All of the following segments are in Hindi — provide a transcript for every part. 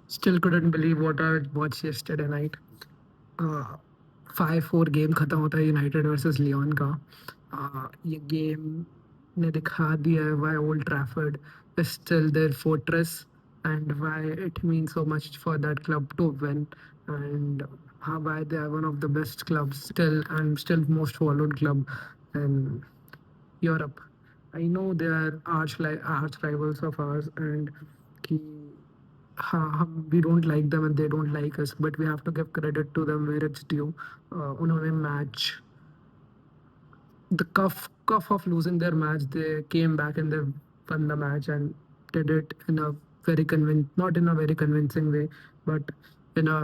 Still couldn't believe what I watched yesterday night. 5-4 game खत्म होता है यूनाइटेड वर्सेस लियोन का। ये गेम ने दिखा दिया है why Old Trafford is still their fortress and why it means so much for that club to win and how why they are one of the best clubs still and still most followed club in Europe. I know they are arch rivals of ours and कि हाँ हम we don't like them and they don't like us but we have to give credit to them where it's due. उन्होंने match the cuff of losing their match, they came back and they won the match and did it in a not in a very convincing way, but in a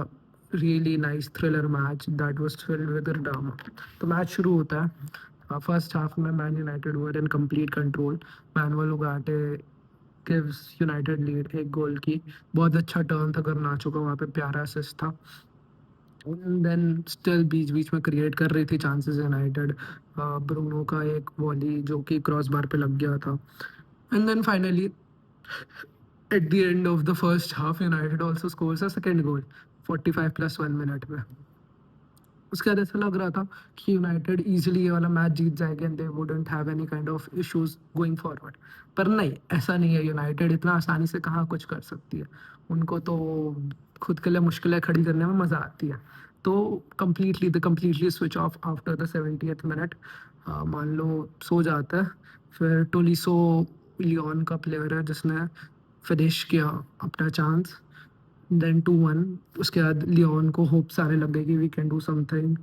really nice thriller match that was filled with drama. तो मैच शुरू होता है फर्स्ट हाफ में man United were in complete control. Manual उगाटे gives United lead एक गोल की। बहुत अच्छा टर्न था गर्नाचो का, वहाँ पे प्यारा असिस्ट था। देन स्टिल बीच बीच में क्रिएट कर रही थी चांसेस यूनाइटेड। ब्रूनो का एक वॉली जो कि क्रॉस बार पे लग गया था। And then finally at the end of the first half United also scores a second goal 45 plus 1 minute में। उसके बाद ऐसा लग रहा था कि यूनाइटेड इजीली ये वाला मैच जीत जाएगी and they wouldn't have any kind of issues going forward. पर नहीं, ऐसा नहीं है। यूनाइटेड इतना आसानी से कहाँ कुछ कर सकती है। उनको तो खुद के लिए मुश्किलें खड़ी करने में मज़ा आती है। तो completely switch off after the 70th minute. मान लो सो जाता है। फिर टोलिसो लियोन का प्लेयर है जिसने फिनिश किया अपना चांस। देन 2-1। उसके बाद लियोन को होप सारे लग गए कि we can do something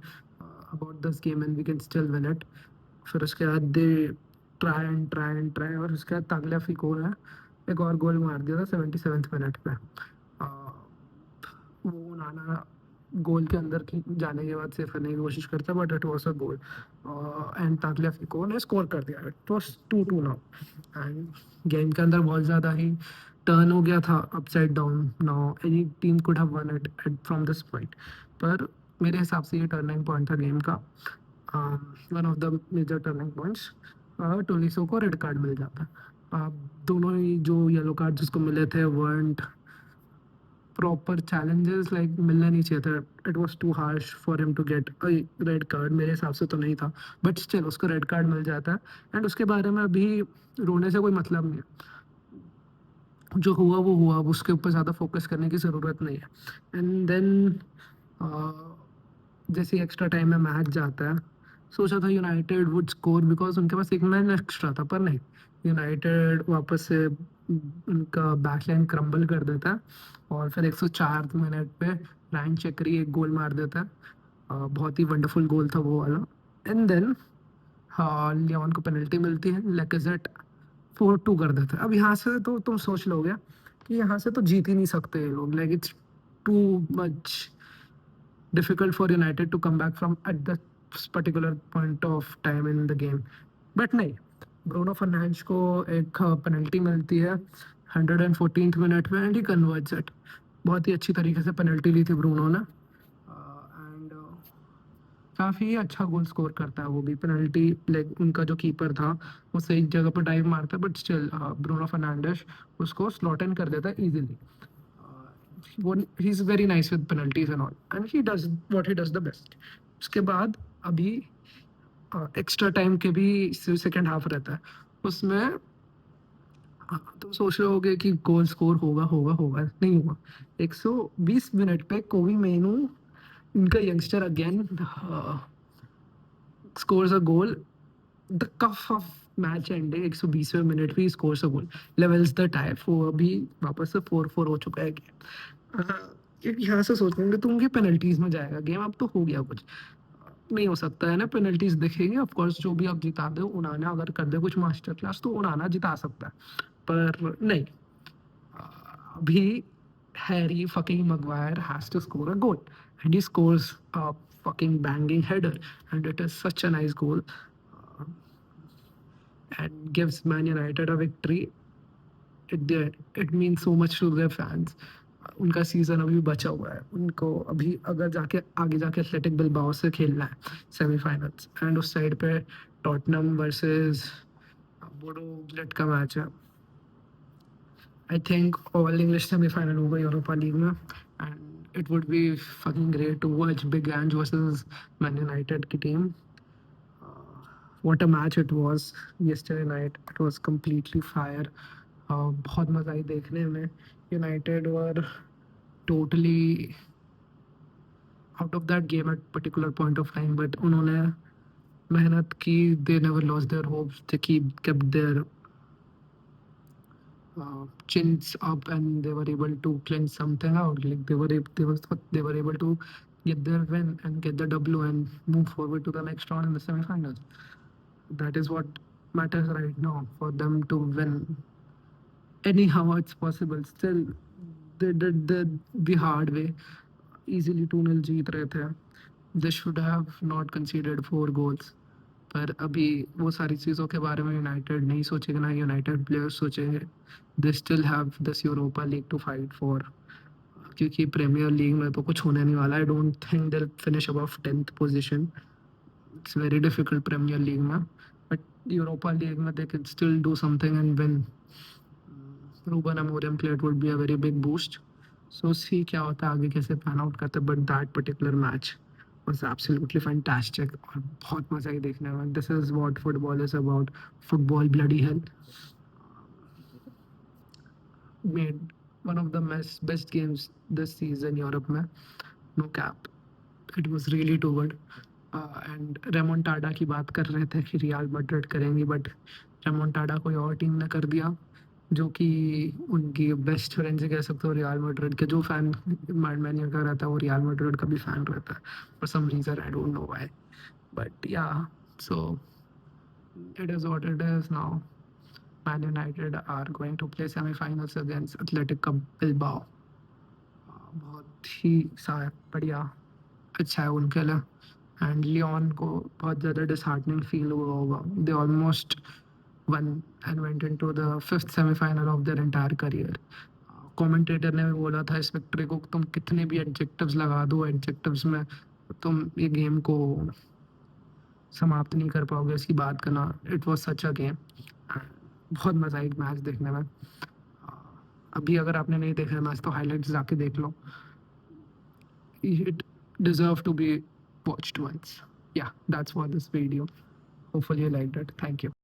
about this game and we can still win it. फिर उसके बाद दे ट्राई और उसके बाद तागलियाफिको ने एक और गोल मार दिया था 77th मिनट पे। वो नाना गोल के अंदर जाने के बाद सेव करने की कोशिश करता but it was a goal and Tagliafico ने स्कोर कर दिया। It was 2-2 now and game के अंदर बहुत ज़्यादा ही टर्न हो गया था upside down. Now any team could have won it from this point. पर मेरे हिसाब से ये टर्निंग पॉइंट था गेम का। One of the major turning points. Tolisso को रेड कार्ड मिल जाता। दोनों ही जो येलो कार्ड जिसको मिले थे वर्ंट प्रॉपर चैलेंजेस, लाइक मिलना नहीं चाहिए था। It was too harsh for him to get a red card. मेरे हिसाब से तो नहीं था बट स्टिल उसको रेड कार्ड मिल जाता है एंड उसके बारे में अभी रोने से कोई मतलब नहीं है। जो हुआ वो हुआ, अब उसके ऊपर ज़्यादा फोकस करने की ज़रूरत नहीं है। एंड देन जैसे एक्स्ट्रा टाइम में मैच जाता है, सोचा था यूनाइटेड वुड स्कोर बिकॉज उनके पास एक मैन एक्स्ट्रा था, पर नहीं। यूनाइटेड वापस से उनका बैकलाइन क्रम्बल कर देता है और फिर 104 मिनट पे रायन चक्री एक गोल मार देता है। बहुत ही वंडरफुल गोल था वो वाला। एंड देन हाँ, लियोन को पेनल्टी मिलती है, लैकेज़ेट 4-2 कर देता है। अब यहाँ से तो तुम सोच लोगे कि यहाँ से तो जीत ही नहीं सकते ये लोग, like it's too much difficult for United to come back from at this particular point of time in the game. But नहीं, ब्रूनो फर्नांडिस को एक पेनल्टी मिलती है 114th मिनट में एंड ही कन्वर्ट्स इट। बहुत ही अच्छी तरीके से पेनल्टी ली थी ब्रूनो ने एंड काफ़ी अच्छा गोल स्कोर करता है वो भी। पेनल्टी लाइक उनका जो कीपर था वो सही जगह पर डाइव मारता है बट स्टिल ब्रूनो फर्नांडिस उसको स्लॉट इन कर देता है easily. he's very nice with penalties and all and he does what he does the best। उसके बाद अभी एक्स्ट्रा टाइम के भी सेकेंड हाफ रहता है उसमें। तुम सोच रहे होगे कि गोल स्कोर होगा होगा होगा, नहीं हुआ। 120 मिनट पे कोवी मेनू, इनका youngster again scores a goal, the cusp of match ending 120वें मिनट पे scores a goal, levels the tie. वो अभी वापस से 4-4 हो चुका है गेम। यहाँ से सोच लेंगे तुम कि पेनल्टीज में जाएगा गेम, अब तो हो गया कुछ नहीं हो सकता है ना। पेनल्टीज दिखेगी ऑफ कोर्स, जो भी आप जिता दो उनाना अगर कर दे कुछ मास्टर क्लास तो उनाना जिता सकता है, पर नहीं। अभी Harry fucking Maguire has to score a goal and he scores a fucking banging header and it is such a nice goal and gives Man United a victory. It means so much to their fans। उनका सीजन अभी बचा हुआ है, उनको अभी अगर जाके आगे जाके एथलेटिक बिलबाओ से खेलना है सेमीफाइनल्स एंड उस साइड पे टॉटनम वर्सेस बोडो ग्लिट का मैच है। I think all English semi-final over Europa League में, and it would be fucking great to watch Big Ange versus Man United की team. What a match it was yesterday night. It was completely fire. बहुत मजा आई देखने में. United were totally out of that game at particular point of time, but उन्होंने मेहनत की. They never lost their hopes. They kept their chins up, and they were able to cleanse something out. Like they were able to get their win and get the W and move forward to the next round in the semifinals. That is what matters right now for them to win. Anyhow, it's possible. Still, they did the hard way. Easily 2-0 जीत रहे थे. They should have not conceded 4 goals. पर अभी वो सारी चीज़ों के बारे में यूनाइटेड नहीं सोचेगा, ना यूनाइटेड प्लेयर्स सोचेंगे. They still have this Europa League to fight for, क्योंकि प्रीमियर लीग में तो कुछ होने नहीं वाला. I don't think they finish above 10th position. It's very difficult Premier League में, बट यूरोपा लीग में they can still do something and win. Ruben Amorim player would be a very big boost. So see क्या होता है आगे, कैसे पैन आउट करते हैं. But that particular match was absolutely fantastic और बहुत मजा ही देखने में. This is what football is about. Football bloody hell made one of the best games this season Europe में. No cap. It was really too good. And remontada की बात कर रहे थे कि रियल मैड्रिड करेंगी, बट रेमोंटाडा कोई और टीम ने कर दिया, जो कि उनकी बेस्ट फ्रेंड से कह सकते हो. रियल मैड्रिड के जो फैन मैन का रहता है, वो रियल मैड्रिड का भी फैन रहता है for some reason. I don't know why, but yeah, so it is what it is now. Man United are going to play semi-finals against Athletic Bilbao. बहुत ही बढ़िया, अच्छा है उनके लिए. एंड लियोन को बहुत ज़्यादा डिसहार्टनिंग फील हुआ होगा. They almost one and went into the 5th semifinal of their entire career. Commentator ने भी बोला था इस विक्ट्री को तुम कितने भी एडजेक्टिव्स लगा दो, एडजेक्टिव्स में तुम ये गेम को समाप्त नहीं कर पाओगे. इसकी बात करना, it was such a game. बहुत मज़ा आई मैच देखने में. अभी अगर आपने नहीं देखा मैच तो हाइलाइट्स जाके देख लो. It deserve to be watched once. Yeah, that's for this video. Hopefully you liked it. Thank you.